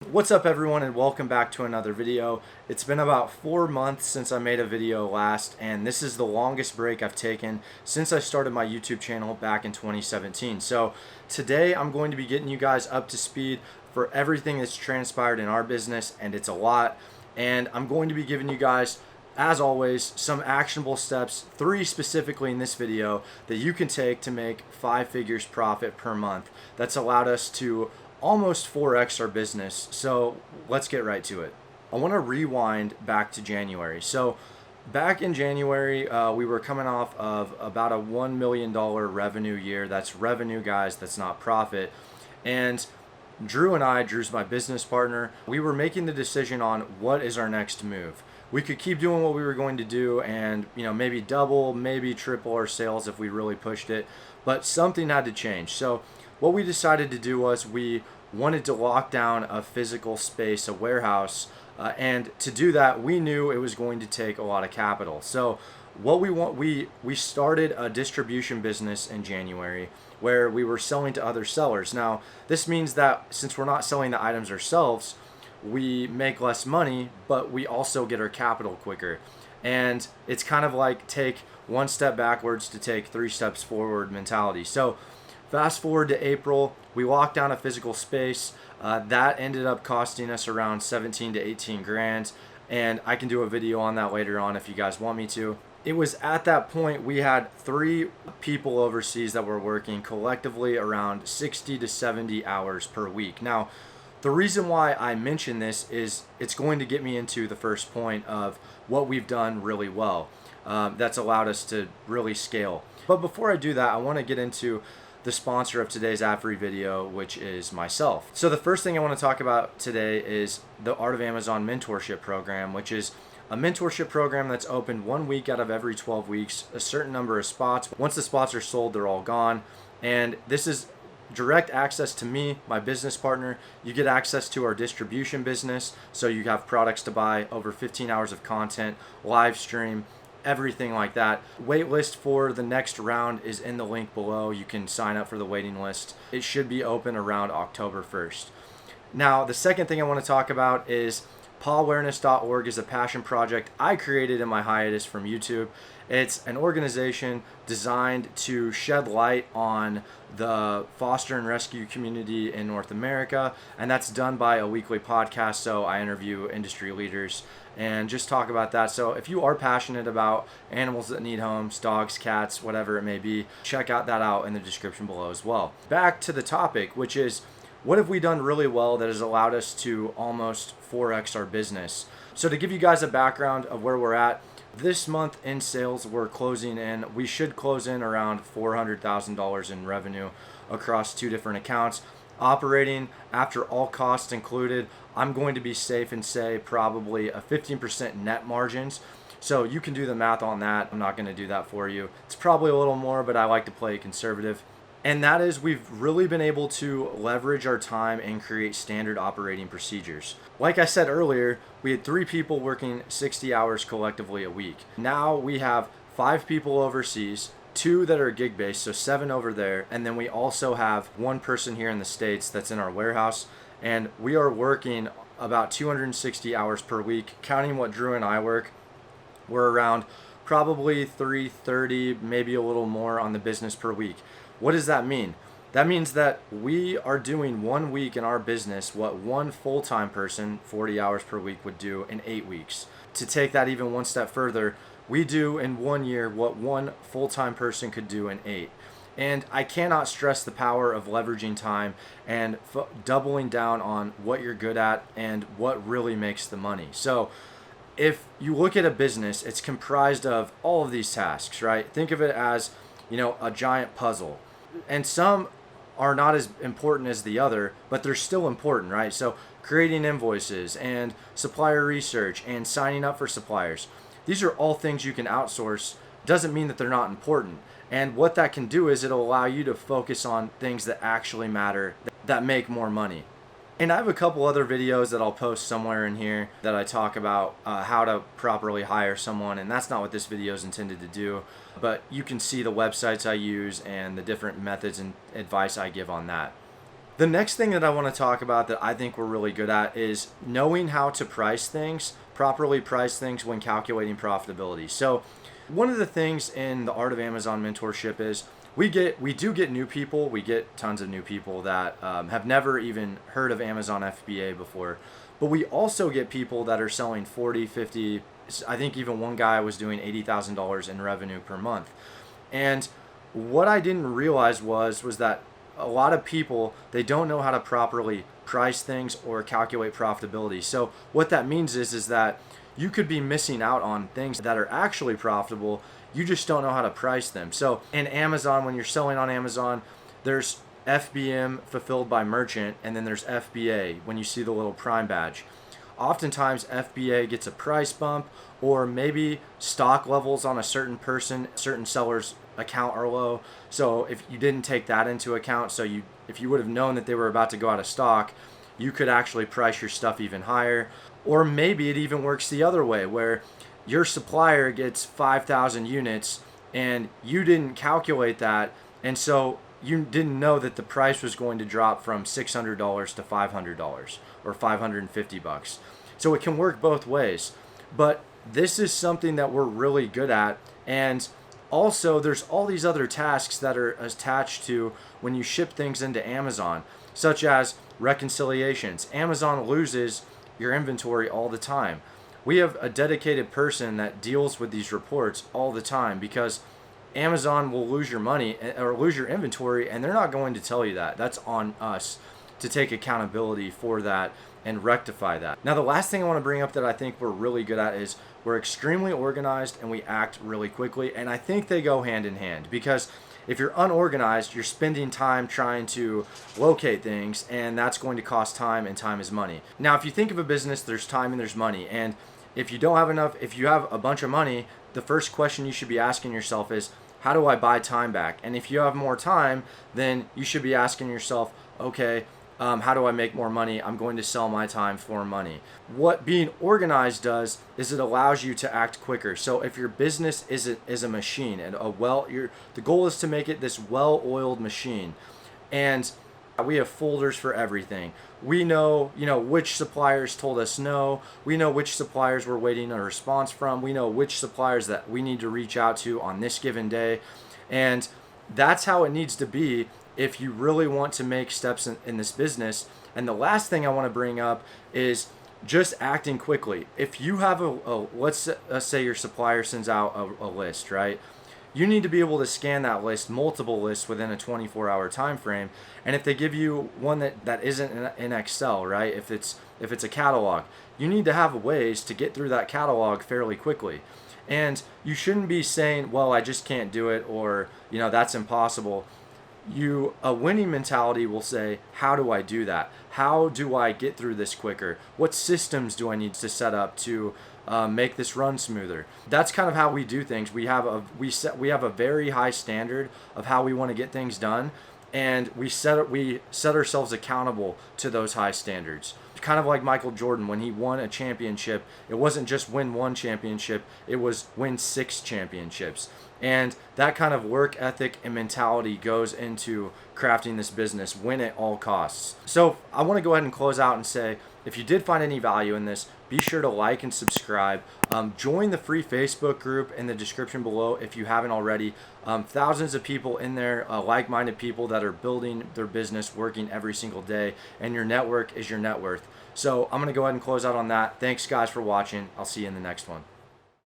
What's up everyone, and welcome back to another video. It's been about 4 months since I made a video last, and this is the longest break I've taken since I started my YouTube channel back in 2017. So today I'm going to be getting you guys up to speed for everything that's transpired in our business, and it's a lot. And I'm going to be giving you guys, as always, some actionable steps, 3 specifically in this video, that you can take to make 5 figures profit per month. That's allowed us to almost 4x our business. So let's get right to it. I want to rewind back to January. So back in January, we were coming off of about a $1 million revenue year. That's revenue, guys. That's not profit. And Drew's my business partner, we were making the decision on what is our next move. We could keep doing what we were going to do and, maybe double, maybe triple our sales if we really pushed it, but something had to change. So what we decided to do was we wanted to lock down a physical space, a warehouse, and to do that, we knew it was going to take a lot of capital. So what we started a distribution business in January where we were selling to other sellers. Now, this means that since we're not selling the items ourselves, we make less money, but we also get our capital quicker. And it's kind of like take one step backwards to take 3 steps forward mentality. So fast forward to April, we locked down a physical space. That ended up costing us around 17 to 18 grand. And I can do a video on that later on if you guys want me to. It was at that point we had 3 people overseas that were working collectively around 60 to 70 hours per week. Now, the reason why I mention this is it's going to get me into the first point of what we've done really well. That's allowed us to really scale. But before I do that, I want to get into the sponsor of today's ad-free video, which is myself. So the first thing I want to talk about today is the Art of Amazon mentorship program, which is a mentorship program that's open 1 week out of every 12 weeks, a certain number of spots. Once the spots are sold, they're all gone. And this is direct access to me, my business partner. You get access to our distribution business, so you have products to buy, over 15 hours of content, live stream, everything like that. Wait list for the next round is in the link below. You can sign up for the waiting list. It should be open around October 1st. Now, the second thing I want to talk about is pawareness.org is a passion project I created in my hiatus from YouTube. It's an organization designed to shed light on the foster and rescue community in North America, and that's done by a weekly podcast. So I interview industry leaders and just talk about that. So if you are passionate about animals that need homes, dogs, cats, whatever it may be, check out in the description below as well. Back to the topic, which is what have we done really well that has allowed us to almost 4x our business? So to give you guys a background of where we're at, this month in sales, we should close in around $400,000 in revenue across 2 different accounts. Operating after all costs included, I'm going to be safe and say probably a 15% net margins. So you can do the math on that. I'm not going to do that for you. It's probably a little more, but I like to play conservative. And that is, we've really been able to leverage our time and create standard operating procedures. Like I said earlier, we had 3 people working 60 hours collectively a week. Now we have 5 people overseas, 2 that are gig-based, so 7 over there. And then we also have 1 person here in the States that's in our warehouse. And we are working about 260 hours per week. Counting what Drew and I work, we're around probably 330, maybe a little more on the business per week. What does that mean? That means that we are doing 1 week in our business what 1 full-time person, 40 hours per week, would do in 8 weeks. To take that even 1 step further, we do in 1 year what 1 full-time person could do in 8. And I cannot stress the power of leveraging time and doubling down on what you're good at and what really makes the money. So if you look at a business, it's comprised of all of these tasks, right? Think of it as, a giant puzzle. And some are not as important as the other, but they're still important, right? So creating invoices and supplier research and signing up for suppliers. These are all things you can outsource. Doesn't mean that they're not important. And what that can do is it'll allow you to focus on things that actually matter, that make more money. And I have a couple other videos that I'll post somewhere in here that I talk about how to properly hire someone, and that's not what this video is intended to do, but you can see the websites I use and the different methods and advice I give on that. The next thing that I want to talk about that I think we're really good at is knowing how to price things, properly price things when calculating profitability. So one of the things in the Art of Amazon mentorship is we do get new people. We get tons of new people that have never even heard of Amazon FBA before. But we also get people that are selling 40, 50, I think even one guy was doing $80,000 in revenue per month. And what I didn't realize was that a lot of people, they don't know how to properly price things or calculate profitability. So what that means is that you could be missing out on things that are actually profitable. You just don't know how to price them. So in Amazon, when you're selling on Amazon, there's FBM, fulfilled by merchant, and then there's FBA when you see the little Prime badge. Oftentimes FBA gets a price bump, or maybe stock levels on a certain seller's account are low. So if you didn't take that into account, if you would have known that they were about to go out of stock, you could actually price your stuff even higher. Or maybe it even works the other way, where your supplier gets 5,000 units and you didn't calculate that, and so you didn't know that the price was going to drop from $600 to $500 or $550. So it can work both ways. But this is something that we're really good at. And also there's all these other tasks that are attached to when you ship things into Amazon, such as reconciliations. Amazon loses your inventory all the time. We have a dedicated person that deals with these reports all the time, because Amazon will lose your money or lose your inventory, and they're not going to tell you that. That's on us to take accountability for that and rectify that. Now, the last thing I want to bring up that I think we're really good at is we're extremely organized and we act really quickly. And I think they go hand in hand, because if you're unorganized, you're spending time trying to locate things, and that's going to cost time, and time is money. Now, if you think of a business, there's time and there's money. And if you don't have enough, if you have a bunch of money, the first question you should be asking yourself is, how do I buy time back? And if you have more time, then you should be asking yourself, okay, how do I make more money? I'm going to sell my time for money. What being organized does is it allows you to act quicker. So if your business is a machine, and the goal is to make it this well-oiled machine, and we have folders for everything. We know, which suppliers told us no. We know which suppliers we're waiting a response from. We know which suppliers that we need to reach out to on this given day. And that's how it needs to be if you really want to make steps in this business. And the last thing I want to bring up is just acting quickly. If you have let's say your supplier sends out a list, right? You need to be able to scan that list, multiple lists, within a 24-hour time frame. And if they give you one that isn't in Excel, right? If it's a catalog, you need to have ways to get through that catalog fairly quickly. And you shouldn't be saying, well, I just can't do it, or that's impossible. A winning mentality will say, how do I do that? How do I get through this quicker? What systems do I need to set up to make this run smoother? That's kind of how we do things. We have a very high standard of how we want to get things done, and we set ourselves accountable to those high standards. Kind of like Michael Jordan, when he won a championship, it wasn't just win one championship, it was win 6 championships. And that kind of work ethic and mentality goes into crafting this business, win at all costs. So I want to go ahead and close out and say, if you did find any value in this, be sure to like and subscribe. Join the free Facebook group in the description below if you haven't already. Thousands of people in there, like-minded people that are building their business, working every single day, and your network is your net worth. So I'm going to go ahead and close out on that. Thanks, guys, for watching. I'll see you in the next one.